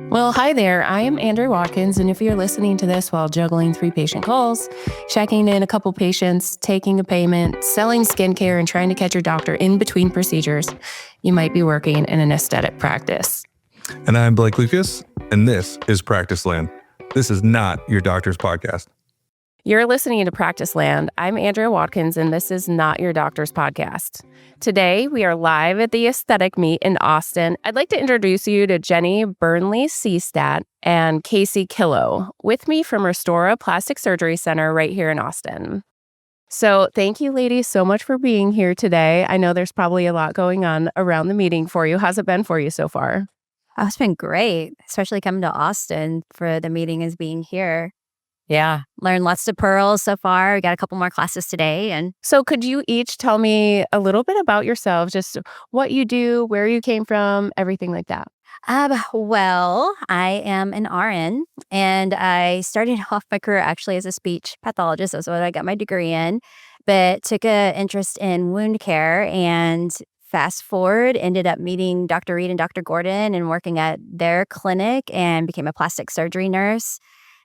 Well, hi there. I am Andrew Watkins, and if you're listening to this while juggling 3 patient calls, checking in a couple patients, taking a payment, selling skincare, and trying to catch your doctor in between procedures, you might be working in an aesthetic practice. And I'm Blake Lucas, and this is Practice Land. This is not your doctor's podcast. You're listening to Practice Land. I'm Andrea Watkins, and this is Not Your Doctor's Podcast. Today, we are live at the Aesthetic Meet in Austin. I'd like to introduce you to Jenny Burnley Seestadt and Kacie Killough, with me from Restora Plastic Surgery Center right here in Austin. So thank you, ladies, so much for being here today. I know there's probably a lot going on around the meeting for you. How's it been for you so far? Oh, it's been great, especially coming to Austin for the meeting as being here. Yeah, learned lots of pearls so far. We got a couple more classes today. And so could you each tell me a little bit about yourselves, just what you do, where you came from, everything like that? Well, I am an RN, and I started off my career actually as a speech pathologist. That's what I got my degree in, but took an interest in wound care and fast forward, ended up meeting Dr. Reed and Dr. Gordon and working at their clinic and became a plastic surgery nurse.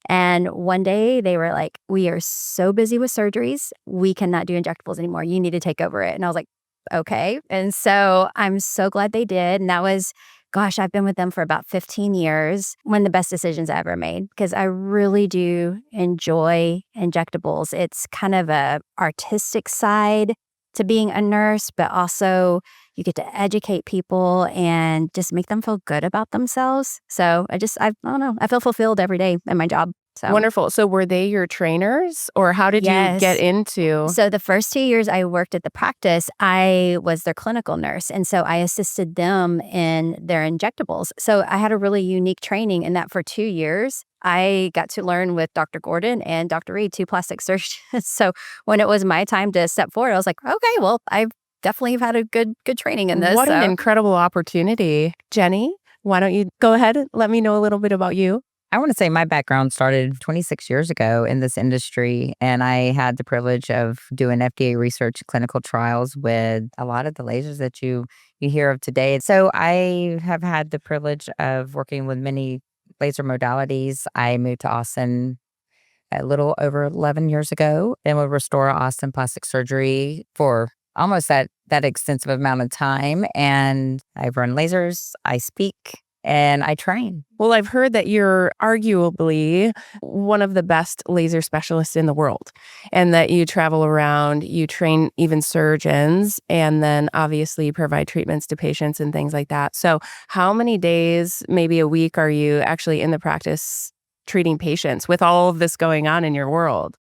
And one day they were like, we are so busy with surgeries, we cannot do injectables anymore. You need to take over it. And I was like, okay. And so I'm so glad they did. And that was, gosh, I've been with them for about 15 years. One of the best decisions I ever made, because I really do enjoy injectables. It's kind of a artistic side to being a nurse, but also you get to educate people and just make them feel good about themselves. So I don't know. I feel fulfilled every day in my job. So. Wonderful. So were they your trainers, or how did you get into? So the first 2 years I worked at the practice, I was their clinical nurse. And so I assisted them in their injectables. So I had a really unique training in that for 2 years. I got to learn with Dr. Gordon and Dr. Reed, 2 plastic surgeons. So when it was my time to step forward, I was like, okay, well, I definitely have had a good training in this. What an incredible opportunity. Jenny, why don't you go ahead and let me know a little bit about you? I want to say my background started 26 years ago in this industry, and I had the privilege of doing FDA research clinical trials with a lot of the lasers that you hear of today. So I have had the privilege of working with many laser modalities. I moved to Austin a little over 11 years ago, and with Restora Austin Plastic Surgery for almost that extensive amount of time. And I run lasers, I speak, and I train. Well, I've heard that you're arguably one of the best laser specialists in the world, and that you travel around, you train even surgeons, and then obviously provide treatments to patients and things like that. So how many days, maybe a week, are you actually in the practice treating patients with all of this going on in your world?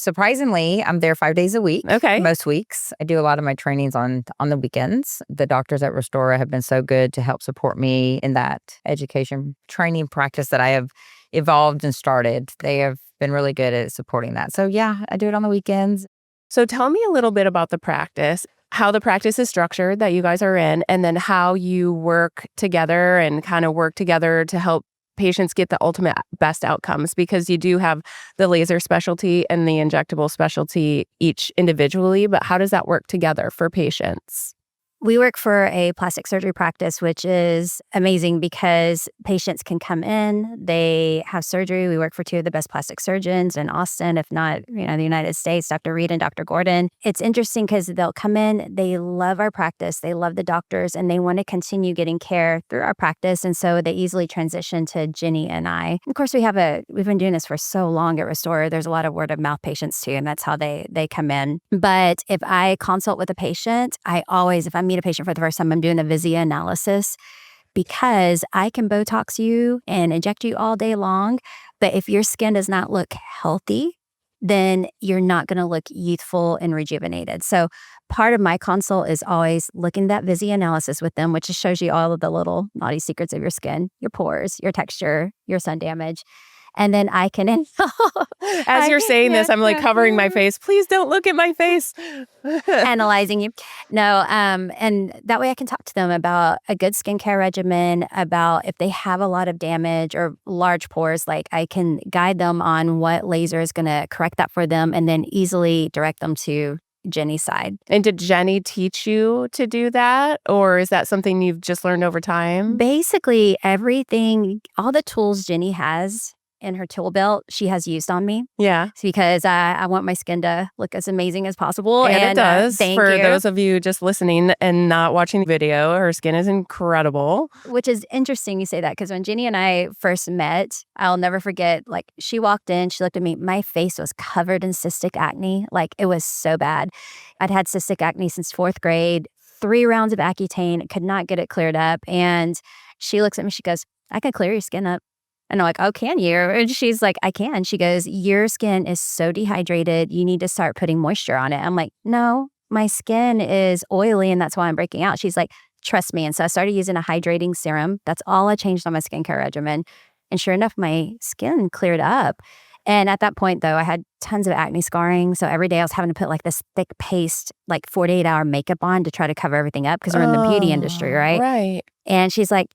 Surprisingly, I'm there 5 days a week. Okay. Most weeks. I do a lot of my trainings on the weekends. The doctors at Restora have been so good to help support me in that education training practice that I have evolved and started. They have been really good at supporting that. So yeah, I do it on the weekends. So tell me a little bit about the practice, how the practice is structured that you guys are in, and then how you work together and kind of work together to help patients get the ultimate best outcomes, because you do have the laser specialty and the injectable specialty each individually, but how does that work together for patients? We work for a plastic surgery practice, which is amazing because patients can come in, they have surgery. We work for 2 of the best plastic surgeons in Austin, if not, the United States, Dr. Reed and Dr. Gordon. It's interesting because they'll come in, they love our practice, they love the doctors, and they want to continue getting care through our practice. And so they easily transition to Jenny and I. Of course, we've been doing this for so long at Restora. There's a lot of word of mouth patients too, and that's how they come in. But if I consult with a patient, if I meet a patient for the first time, I'm doing a VISIA analysis, because I can Botox you and inject you all day long. But if your skin does not look healthy, then you're not going to look youthful and rejuvenated. So part of my consult is always looking at that VISIA analysis with them, which just shows you all of the little naughty secrets of your skin, your pores, your texture, your sun damage. And then I can... As you're saying this, I'm like covering my face. Please don't look at my face. Analyzing you. No, and that way I can talk to them about a good skincare regimen, about if they have a lot of damage or large pores, like I can guide them on what laser is going to correct that for them, and then easily direct them to Jenny's side. And did Jenny teach you to do that? Or is that something you've just learned over time? Basically, everything, all the tools Jenny has in her tool belt, she has used on me. Yeah. Because I want my skin to look as amazing as possible. And it does. Thank For you. those of you just listening and not watching the video, her skin is incredible. Which is interesting you say that, because when Jenny and I first met, I'll never forget, like, she walked in, she looked at me, my face was covered in cystic acne. Like, it was so bad. I'd had cystic acne since 4th grade, 3 rounds of Accutane, could not get it cleared up. And she looks at me, she goes, I can clear your skin up. And I'm like, oh, can you? And she's like, I can. She goes, your skin is so dehydrated. You need to start putting moisture on it. I'm like, no, my skin is oily and that's why I'm breaking out. She's like, trust me. And so I started using a hydrating serum. That's all I changed on my skincare regimen. And sure enough, my skin cleared up. And at that point, though, I had tons of acne scarring. So every day I was having to put like this thick paste, like 48-hour makeup on to try to cover everything up because we're in the beauty industry, right? Right. And she's like,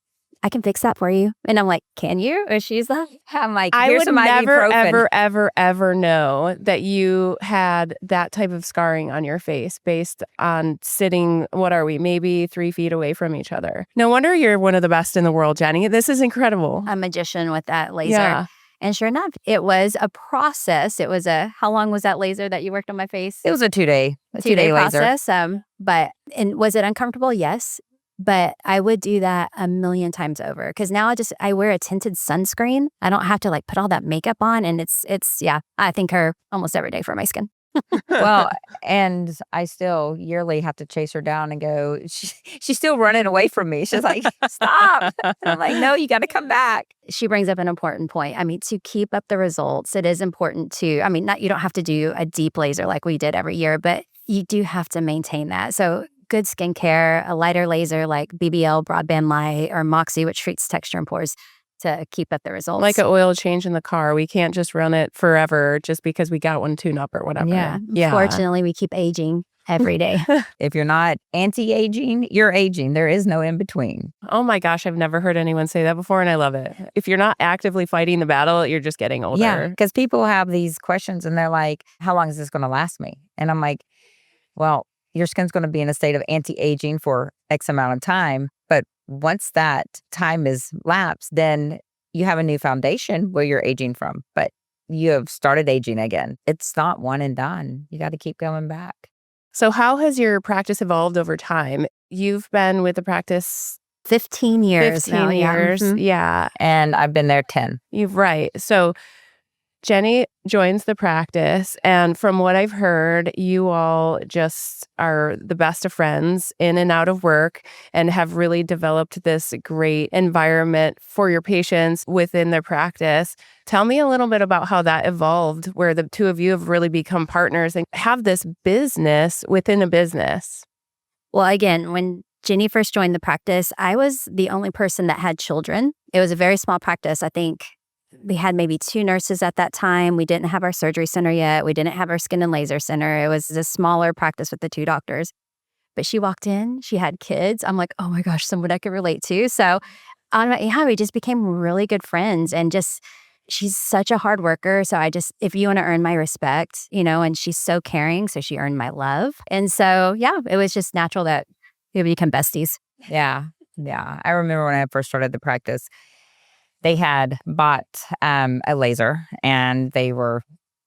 I can fix that for you. And I'm like, can you? And she's like, I'm like, I here's would some never, ibuprofen. ever know that you had that type of scarring on your face based on sitting, what are we, maybe 3 feet away from each other. No wonder you're one of the best in the world, Jenny. This is incredible. a magician with that laser. Yeah. And sure enough, it was a process. It was how long was that laser that you worked on my face? It was a 2-day, a 2-day laser. process. And was it uncomfortable? Yes. But I would do that a million times over because now I wear a tinted sunscreen. I don't have to like put all that makeup on. And it's I thank her almost every day for my skin. Well, and I still yearly have to chase her down and go, she's still running away from me. She's like, stop. And I'm like, no, you got to come back. She brings up an important point. I mean, to keep up the results, it is important to, I mean, you don't have to do a deep laser like we did every year, but you do have to maintain that. So good skincare, a lighter laser like BBL, Broadband Light, or Moxie, which treats texture and pores to keep up the results. Like an oil change in the car. We can't just run it forever just because we got one tune up or whatever. Yeah. Fortunately, we keep aging every day. If you're not anti-aging, you're aging. There is no in between. Oh my gosh, I've never heard anyone say that before and I love it. If you're not actively fighting the battle, you're just getting older. Yeah, because people have these questions and they're like, how long is this going to last me? And I'm like, well, your skin's going to be in a state of anti-aging for X amount of time. But once that time is lapsed, then you have a new foundation where you're aging from. But you have started aging again. It's not one and done. You got to keep going back. So how has your practice evolved over time? You've been with the practice 15 years 15 now. years. Yeah. Yeah. And I've been there 10. You've right. So Jenny joins the practice, and from what I've heard, you all just are the best of friends in and out of work and have really developed this great environment for your patients within their practice. Tell me a little bit about how that evolved, where the two of you have really become partners and have this business within a business. Well, again, when Jenny first joined the practice, I was the only person that had children. It was a very small practice. I think we had maybe 2 nurses at that time. We didn't have our surgery center yet. We didn't have our skin and laser center. It was a smaller practice with the 2 doctors. But she walked in, she had kids. I'm like, oh my gosh, someone I could relate to. So we just became really good friends. And just, she's such a hard worker. So if you want to earn my respect, and she's so caring. So she earned my love. And so, yeah, it was just natural that we would become besties. Yeah. I remember when I first started the practice, they had bought a laser and they were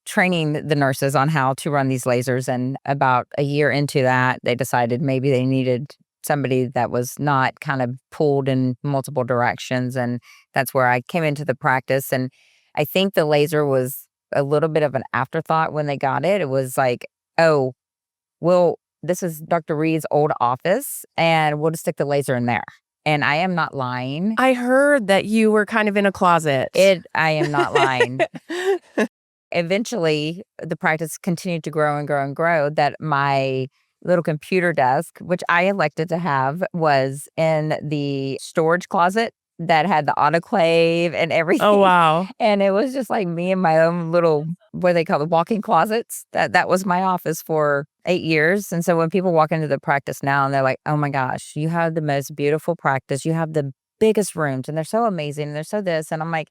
training the nurses on how to run these lasers. And about a year into that, they decided maybe they needed somebody that was not kind of pulled in multiple directions. And that's where I came into the practice. And I think the laser was a little bit of an afterthought when they got it. It was like, oh, well, this is Dr. Reed's old office and we'll just stick the laser in there. And I am not lying. I heard that you were kind of in a closet. I am not lying. Eventually, the practice continued to grow and grow and grow, that my little computer desk, which I elected to have, was in the storage closet that had the autoclave and everything. Oh, wow. And it was just like me and my own little, what they call it, walk-in closets. That was my office for 8 years. And so when people walk into the practice now and they're like, oh my gosh, you have the most beautiful practice. You have the biggest rooms and they're so amazing and they're so this. And I'm like,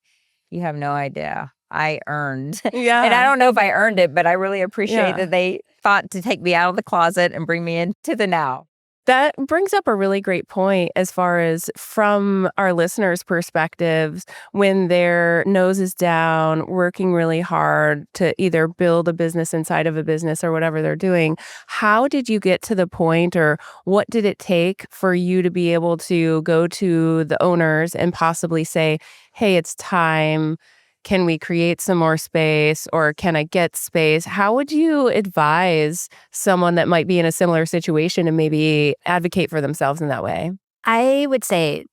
you have no idea. I earned. Yeah. And I don't know if I earned it, but I really appreciate Yeah. that they thought to take me out of the closet and bring me into the now. That brings up a really great point as far as from our listeners' perspectives, when their nose is down, working really hard to either build a business inside of a business or whatever they're doing. How did you get to the point, or what did it take for you to be able to go to the owners and possibly say, hey, it's time? Can we create some more space, or can I get space? How would you advise someone that might be in a similar situation and maybe advocate for themselves in that way? I would say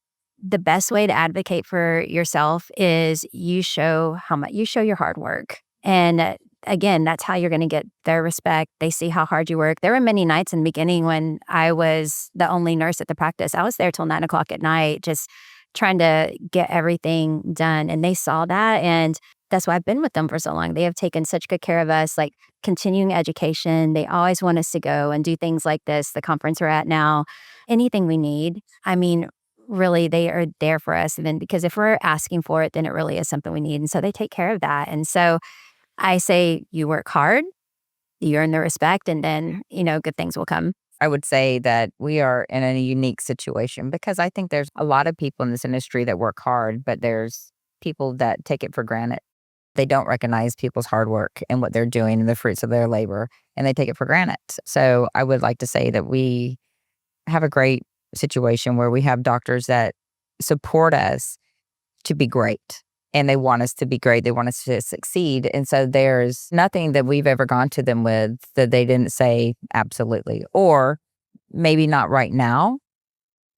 the best way to advocate for yourself is you show how much you show your hard work. And again, that's how you're going to get their respect. They see how hard you work. There were many nights in the beginning when I was the only nurse at the practice. I was there till 9 o'clock at night, just trying to get everything done. And they saw that. And that's why I've been with them for so long. They have taken such good care of us, like continuing education. They always want us to go and do things like this, the conference we're at now, anything we need. I mean, really, they are there for us. And then because if we're asking for it, then it really is something we need. And so they take care of that. And so I say, you work hard, you earn the respect, and then, good things will come. I would say that we are in a unique situation because I think there's a lot of people in this industry that work hard, but there's people that take it for granted. They don't recognize people's hard work and what they're doing and the fruits of their labor, and they take it for granted. So I would like to say that we have a great situation where we have doctors that support us to be great. And they want us to be great. They want us to succeed. And so there's nothing that we've ever gone to them with that they didn't say absolutely, or maybe not right now,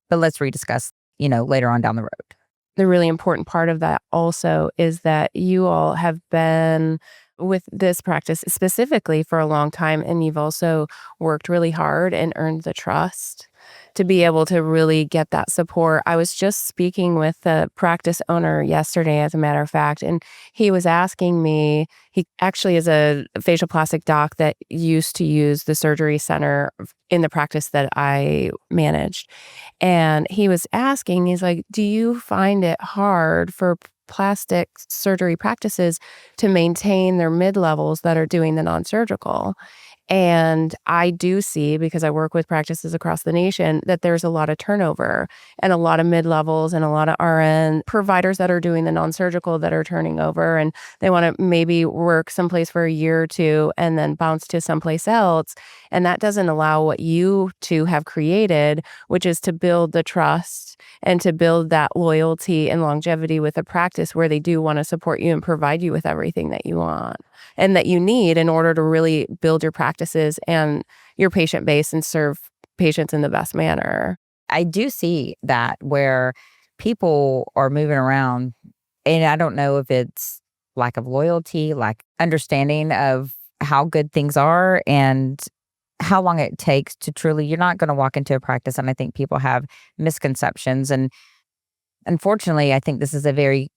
but let's rediscuss, later on down the road. The really important part of that also is that you all have been with this practice specifically for a long time, and you've also worked really hard and earned the trust to be able to really get that support. I was just speaking with the practice owner yesterday, as a matter of fact, and he was asking me, he actually is a facial plastic doc that used to use the surgery center in the practice that I managed. And he was asking, he's like, do you find it hard for plastic surgery practices to maintain their mid-levels that are doing the non-surgical? And I do see, because I work with practices across the nation, that there's a lot of turnover and a lot of mid-levels and a lot of RN providers that are doing the non-surgical that are turning over, and they want to maybe work someplace for a year or two and then bounce to someplace else. And that doesn't allow what you two have created, which is to build the trust and to build that loyalty and longevity with a practice where they do want to support you and provide you with everything that you want and that you need in order to really build your practices and your patient base and serve patients in the best manner. I do see that where people are moving around, and I don't know if it's lack of loyalty, lack understanding of how good things are and how long it takes to truly, you're not going to walk into a practice. And I think people have misconceptions. And unfortunately, I think this is a very,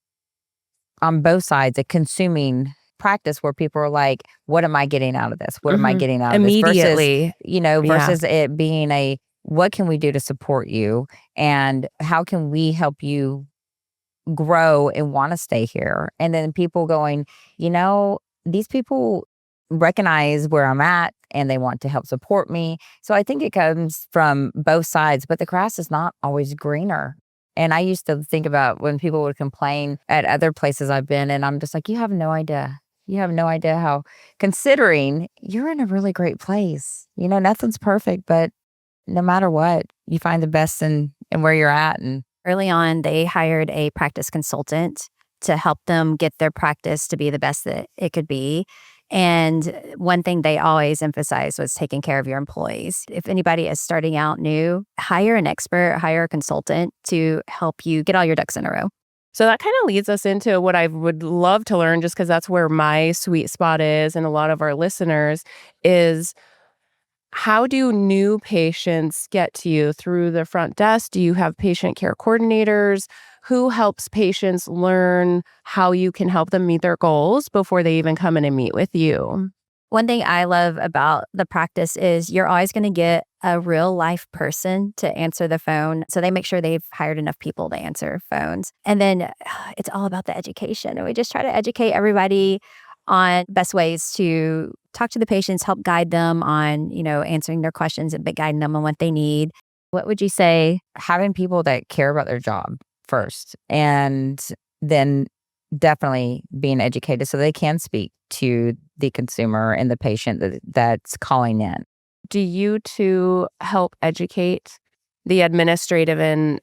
on both sides, a consuming practice where people are like, what am I getting out of this? What am I getting out of this? Immediately. Versus it being a, what can we do to support you? And how can we help you grow and want to stay here? And then people going, these people recognize where I'm at and they want to help support me. So I think it comes from both sides, but the grass is not always greener. And I used to think about when people would complain at other places I've been, and I'm just like, you have no idea. You have no idea how, considering you're in a really great place. Nothing's perfect, but no matter what, you find the best in where you're at. And Early on, they hired a practice consultant to help them get their practice to be the best that it could be. And one thing they always emphasized was taking care of your employees. If anybody is starting out new, hire an expert, hire a consultant to help you get all your ducks in a row. So that kind of leads us into what I would love to learn, just because that's where my sweet spot is, and a lot of our listeners, is how do new patients get to you? Through the front desk? Do you have patient care coordinators? Who helps patients learn how you can help them meet their goals before they even come in and meet with you? One thing I love about the practice is you're always going to get a real life person to answer the phone. So they make sure they've hired enough people to answer phones. And then it's all about the education. And we just try to educate everybody on best ways to talk to the patients, help guide them on, answering their questions and guiding them on what they need. What would you say? Having people that care about their job first, and then definitely being educated so they can speak to the consumer and the patient that's calling in. Do you two help educate the administrative and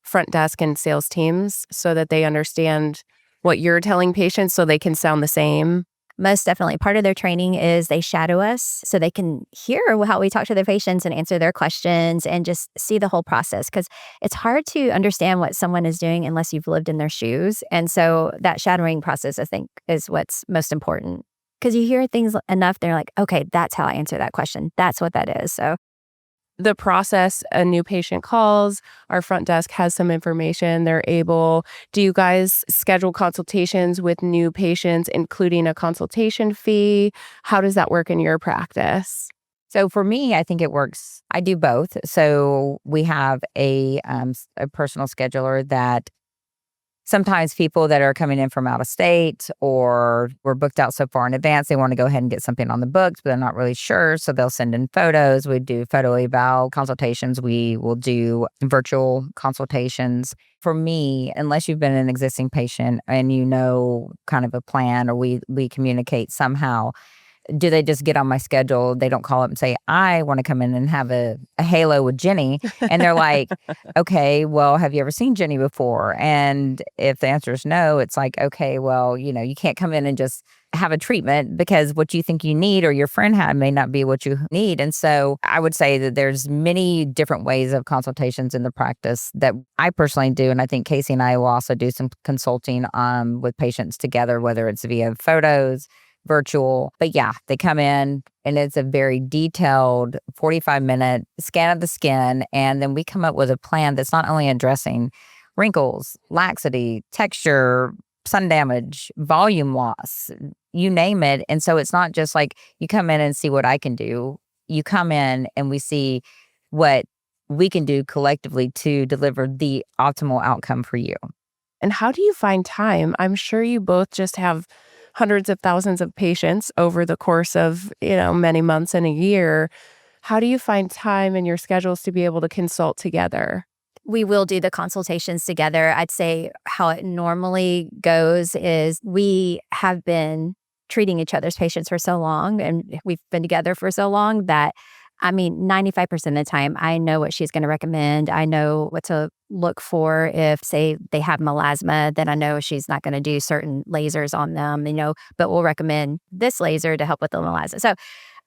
front desk and sales teams so that they understand what you're telling patients so they can sound the same? Most definitely. Part of their training is they shadow us so they can hear how we talk to their patients and answer their questions and just see the whole process, because it's hard to understand what someone is doing unless you've lived in their shoes. And so that shadowing process, I think, is what's most important, because you hear things enough, they're like, okay, that's how I answer that question. That's what that is. So the process, a new patient calls, our front desk has some information, do you guys schedule consultations with new patients, including a consultation fee? How does that work in your practice? So for me, I think it works. I do both. So we have a personal scheduler that sometimes people that are coming in from out of state or we're booked out so far in advance, they want to go ahead and get something on the books, but they're not really sure. So they'll send in photos. We do photo eval consultations. We will do virtual consultations. For me, unless you've been an existing patient and you know kind of a plan, or we communicate somehow, do they just get on my schedule? They don't call up and say, I want to come in and have a halo with Jenny. And they're like, okay, well, have you ever seen Jenny before? And if the answer is no, it's like, okay, well, you can't come in and just have a treatment because what you think you need or your friend had may not be what you need. And so I would say that there's many different ways of consultations in the practice that I personally do. And I think Kacie and I will also do some consulting with patients together, whether it's via photos, virtual. But yeah, they come in and it's a very detailed 45-minute scan of the skin. And then we come up with a plan that's not only addressing wrinkles, laxity, texture, sun damage, volume loss, you name it. And so it's not just like you come in and see what I can do. You come in and we see what we can do collectively to deliver the optimal outcome for you. And how do you find time? I'm sure you both just have hundreds of thousands of patients over the course of, many months and a year. How do you find time in your schedules to be able to consult together? we will do the consultations together. I'd say how it normally goes is we have been treating each other's patients for so long and we've been together for so long that 95% of the time, I know what she's going to recommend. I know what to look for if, say, they have melasma, then I know she's not going to do certain lasers on them, but we'll recommend this laser to help with the melasma. So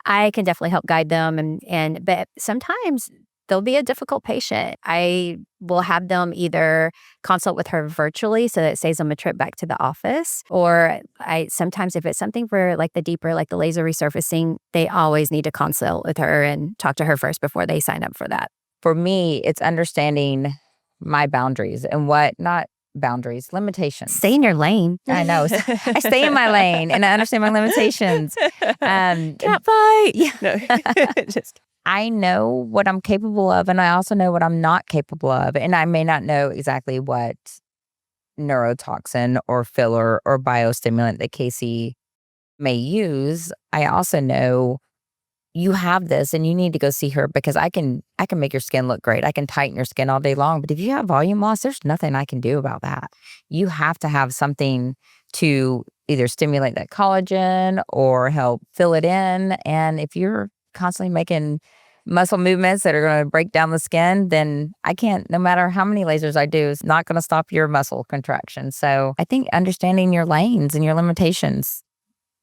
I can definitely help guide them. But sometimes there'll be a difficult patient. I will have them either consult with her virtually so that it saves them a trip back to the office. Or sometimes if it's something for like the deeper, like the laser resurfacing, they always need to consult with her and talk to her first before they sign up for that. For me, it's understanding my boundaries and limitations. Stay in your lane. I know. I stay in my lane and I understand my limitations. Cat fight. Yeah. No. I know what I'm capable of, and I also know what I'm not capable of. And I may not know exactly what neurotoxin or filler or biostimulant that Kacie may use. I also know you have this and you need to go see her because I can make your skin look great. I can tighten your skin all day long. But if you have volume loss, there's nothing I can do about that. You have to have something to either stimulate that collagen or help fill it in. And if you're constantly making muscle movements that are going to break down the skin, then I can't, no matter how many lasers I do, it's not going to stop your muscle contraction. So I think understanding your lanes and your limitations.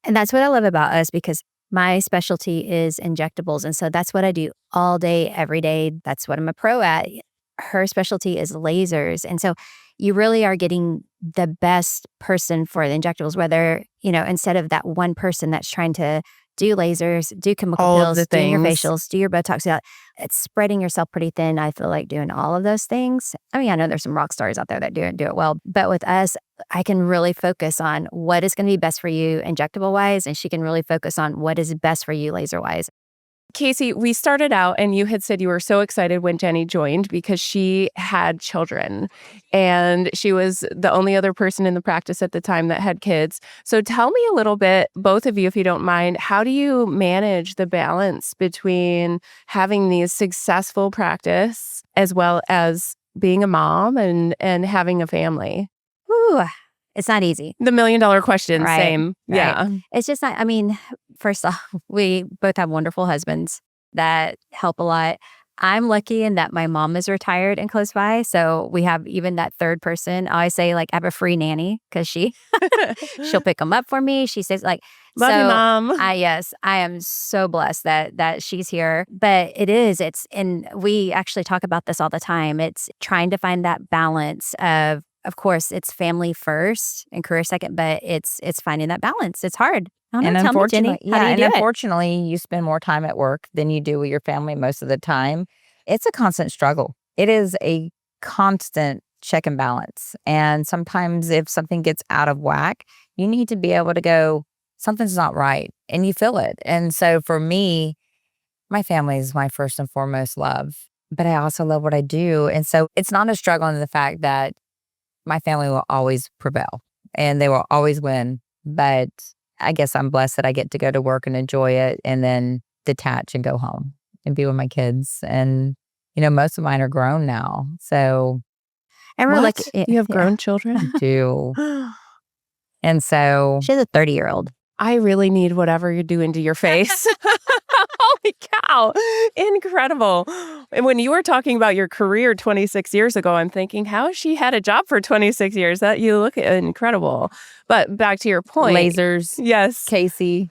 And that's what I love about us because my specialty is injectables. And so that's what I do all day, every day. That's what I'm a pro at. Her specialty is lasers. And so you really are getting the best person for the injectables, whether, instead of that one person that's trying to do lasers, do chemical all pills, of the do your things. facials, do your Botox. It's spreading yourself pretty thin. I feel like doing all of those things. I know there's some rock stars out there that do it well. But with us, I can really focus on what is going to be best for you injectable wise. And she can really focus on what is best for you laser wise. Kacie, we started out and you had said you were so excited when Jenny joined because she had children and she was the only other person in the practice at the time that had kids. So tell me a little bit, both of you, if you don't mind, how do you manage the balance between having these successful practice as well as being a mom and having a family? Whew, it's not easy. The $1 million question, Right, same. right. Yeah. It's just not, I mean, first off, we both have wonderful husbands that help a lot. I'm lucky in that my mom is retired and close by. So we have even that third person. I always say, like, I have a free nanny because she'll pick them up for me. She says, like, Love you, so Mom. yes, I am so blessed that she's here. But and we actually talk about this all the time. It's trying to find that balance of course, it's family first and career second, but it's finding that balance. It's hard. I don't know, tell me, Jenny, how do you do it? Unfortunately, you spend more time at work than you do with your family most of the time. It's a constant struggle. It is a constant check and balance. And sometimes if something gets out of whack, you need to be able to go, something's not right, and you feel it. And so for me, my family is my first and foremost love, but I also love what I do. And so it's not a struggle in the fact that my family will always prevail and they will always win. But I guess I'm blessed that I get to go to work and enjoy it and then detach and go home and be with my kids. And, most of mine are grown now. So. And we're like, you have grown children? I do. And so. She has a 30-year-old. I really need whatever you're doing to your face. Holy cow. Incredible. And when you were talking about your career 26 years ago, I'm thinking, how has she had a job for 26 years? That you look incredible. But back to your point. Lasers. Yes. Kacie.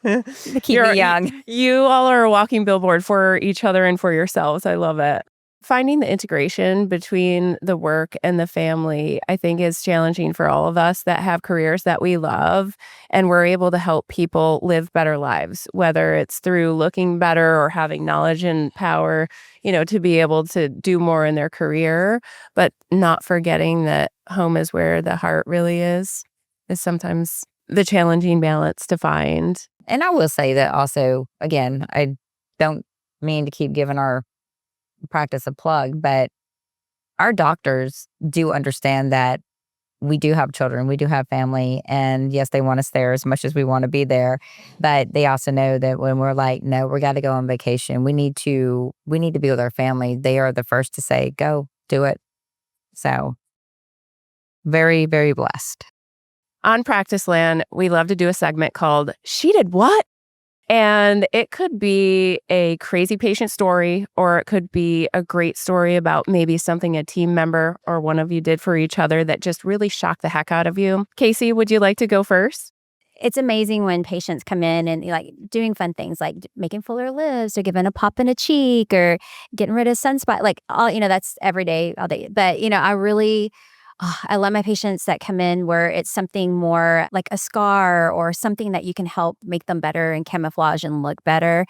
Keep me young. You all are a walking billboard for each other and for yourselves. I love it. Finding the integration between the work and the family, I think, is challenging for all of us that have careers that we love and we're able to help people live better lives, whether it's through looking better or having knowledge and power, to be able to do more in their career, but not forgetting that home is where the heart really is sometimes the challenging balance to find. And I will say that also, again, I don't mean to keep giving our practice a plug, but our doctors do understand that we do have children, we do have family, and yes, they want us there as much as we want to be there, but they also know that when we're like, no, we got to go on vacation, we need to be with our family, they are the first to say, go, do it. So very, very blessed. On Practice Land, we love to do a segment called She Did What? And it could be a crazy patient story, or it could be a great story about maybe something a team member or one of you did for each other that just really shocked the heck out of you. Kacie, would you like to go first? It's amazing when patients come in and like doing fun things like making fuller lips or giving a pop in a cheek or getting rid of sunspot, like all, that's every day, all day. But, I love my patients that come in where it's something more like a scar or something that you can help make them better and camouflage and look better.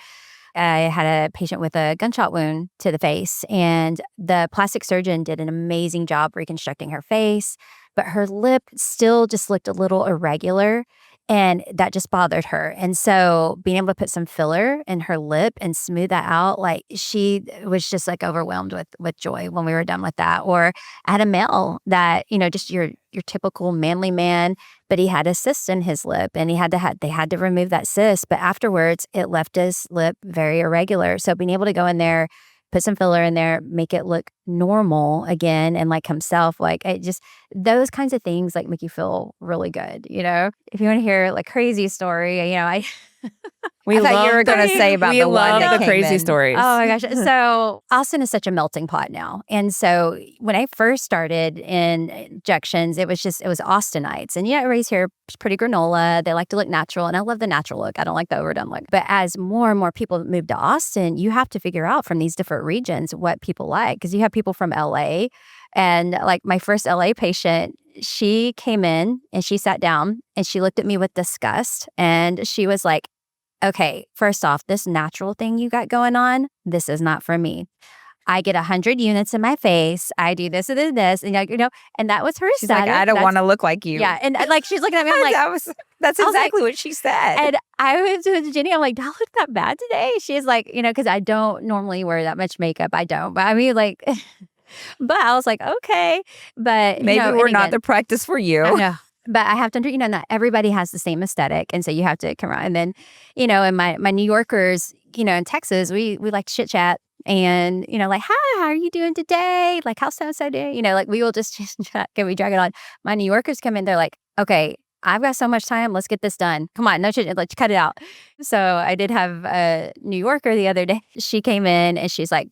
I had a patient with a gunshot wound to the face, and the plastic surgeon did an amazing job reconstructing her face, but her lip still just looked a little irregular. And that just bothered her. And so being able to put some filler in her lip and smooth that out, like she was just like overwhelmed with joy when we were done with that. Or I had a male that, just your typical manly man, but he had a cyst in his lip and they had to remove that cyst. But afterwards it left his lip very irregular. So being able to go in there, put some filler in there, make it look normal again and like himself, like it just, those kinds of things like make you feel really good, If you want to hear like crazy story, I thought you were going to say about the one that the came crazy in. stories. Oh my gosh. So Austin is such a melting pot now. And so when I first started in injections, it was Austinites. And everybody's here pretty granola. They like to look natural. And I love the natural look. I don't like the overdone look. But as more and more people move to Austin, you have to figure out from these different regions what people like. Because you have people from LA. And like my first LA patient, she came in and she sat down and she looked at me with disgust. And she was like, okay, first off, this natural thing you got going on, this is not for me. I get 100 units in my face. I do this and then this. And, and that was her She's status. like, I don't want to look like you. Yeah. And like, she's looking at me. I'm like, that's exactly what she said. And I was with Jenny. I'm like, do I look that bad today? She's like, because I don't normally wear that much makeup. I don't. But I mean, like, but I was like, okay. But maybe we're not the practice for you. I know. But I have to, not everybody has the same aesthetic. And so you have to come around. And then, and my New Yorkers, in Texas, we like to chit chat. And, like, hi, how are you doing today? Like, how's so-and-so doing? Like, we will just chat. Can we drag it on? My New Yorkers come in. They're like, okay, I've got so much time. Let's get this done. Come on. No shit. Let's cut it out. So I did have a New Yorker the other day. She came in and she's like,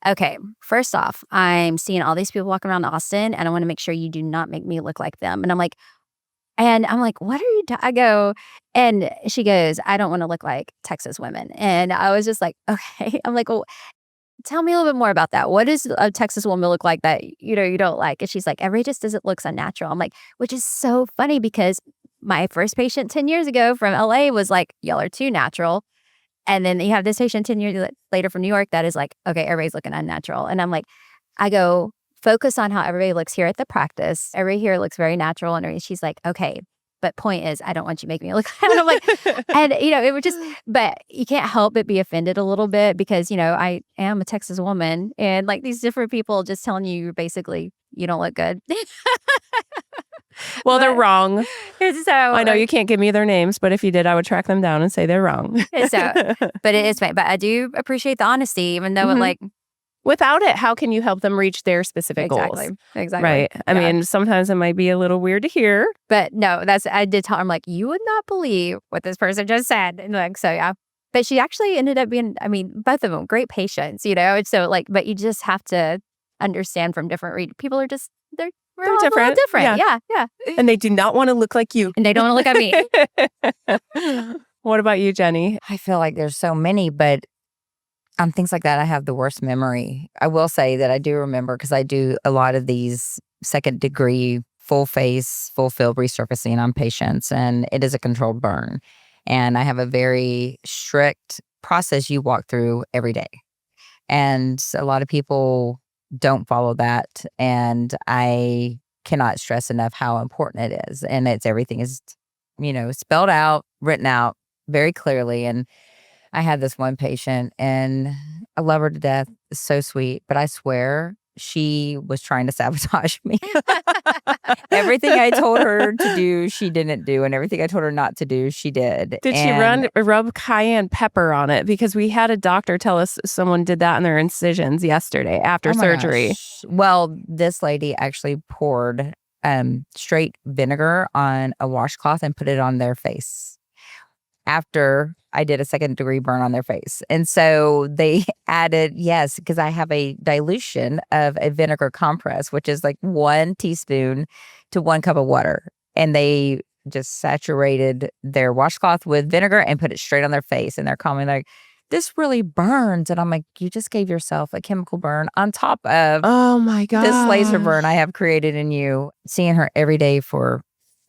okay, first off, I'm seeing all these people walking around Austin and I want to make sure you do not make me look like them. And I'm like, what are you I go, and she goes, I don't want to look like Texas women. And I was just like, okay. I'm like, well, tell me a little bit more about that. What does a Texas woman look like that, you don't like? And she's like, everybody just doesn't look unnatural. I'm like, which is so funny because my first patient 10 years ago from LA was like, y'all are too natural. And then you have this patient 10 years later from New York that is like, okay, everybody's looking unnatural. And I'm like, I go, focus on how everybody looks here at the practice. Everybody here looks very natural. And she's like, okay, but point is, I don't want you to make me look. And I'm like, and it would just, but you can't help but be offended a little bit because, I am a Texas woman and like these different people just telling you basically, you don't look good. Well, they're wrong. So I know you can't give me their names, but if you did, I would track them down and say they're wrong. But it is fine. But I do appreciate the honesty, even though it like, without it, how can you help them reach their specific goals? Exactly. Right. I mean, sometimes it might be a little weird to hear. But no, I did tell her, I'm like, you would not believe what this person just said. And like, so yeah. But she actually ended up being, both of them, great patients, And so like, but you just have to understand from different people are just, they're different. Yeah. And they do not want to look like you. And they don't want to look at me. What about you, Jenny? I feel like there's so many, but on things like that, I have the worst memory. I will say that I do remember because I do a lot of these second degree, full face, full field resurfacing on patients, and it is a controlled burn. And I have a very strict process you walk through every day. And a lot of people don't follow that. And I cannot stress enough how important it is. And everything is, spelled out, written out very clearly. And I had this one patient and I love her to death. It's so sweet. But I swear she was trying to sabotage me. Everything I told her to do, she didn't do. And everything I told her not to do, she did. Did she rub cayenne pepper on it? Because we had a doctor tell us someone did that in their incisions yesterday after surgery. Gosh. Well, this lady actually poured straight vinegar on a washcloth and put it on their face after I did a second degree burn on their face. And so they added, because I have a dilution of a vinegar compress, which is like 1 teaspoon to 1 cup of water. And they just saturated their washcloth with vinegar and put it straight on their face. And they're calling me like, this really burns. And I'm like, you just gave yourself a chemical burn on top of oh my God, this laser burn I have created in you. Seeing her every day for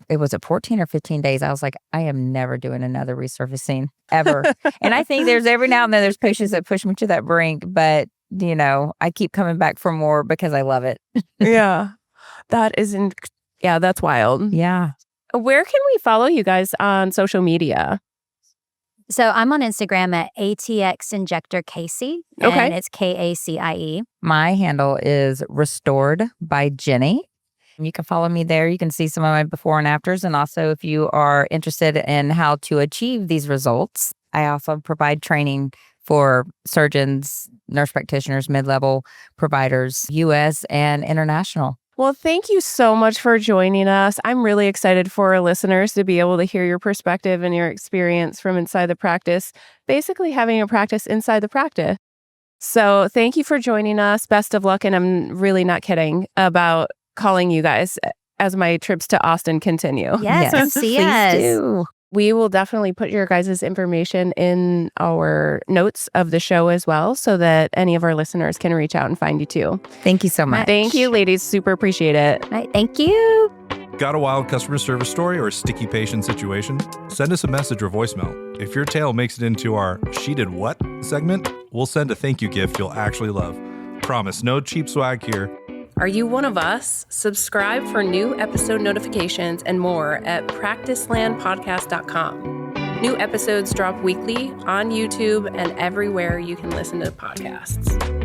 it was 14 or 15 days. I was like, I am never doing another resurfacing ever. And I think there's every now and then there's patients that push me to that brink, but I keep coming back for more because I love it. Yeah. That's wild. Yeah. Where can we follow you guys on social media? So I'm on Instagram at ATX Injector Kacie. And it's Kacie. My handle is Restored by Jenny. You can follow me there. You can see some of my before and afters. And also, if you are interested in how to achieve these results, I also provide training for surgeons, nurse practitioners, mid-level providers, U.S. and international. Well, thank you so much for joining us. I'm really excited for our listeners to be able to hear your perspective and your experience from inside the practice, basically having a practice inside the practice. So thank you for joining us. Best of luck. And I'm really not kidding about calling you guys as my trips to Austin continue. Yes, and see us. Do. We will definitely put your guys' information in our notes of the show as well so that any of our listeners can reach out and find you too. Thank you so much. Thank you, ladies. Super appreciate it. All right, thank you. Got a wild customer service story or a sticky patient situation? Send us a message or voicemail. If your tale makes it into our She Did What segment, we'll send a thank you gift you'll actually love. promise, no cheap swag here. Are you one of us? Subscribe for new episode notifications and more at practicelandpodcast.com. New episodes drop weekly on YouTube and everywhere you can listen to podcasts.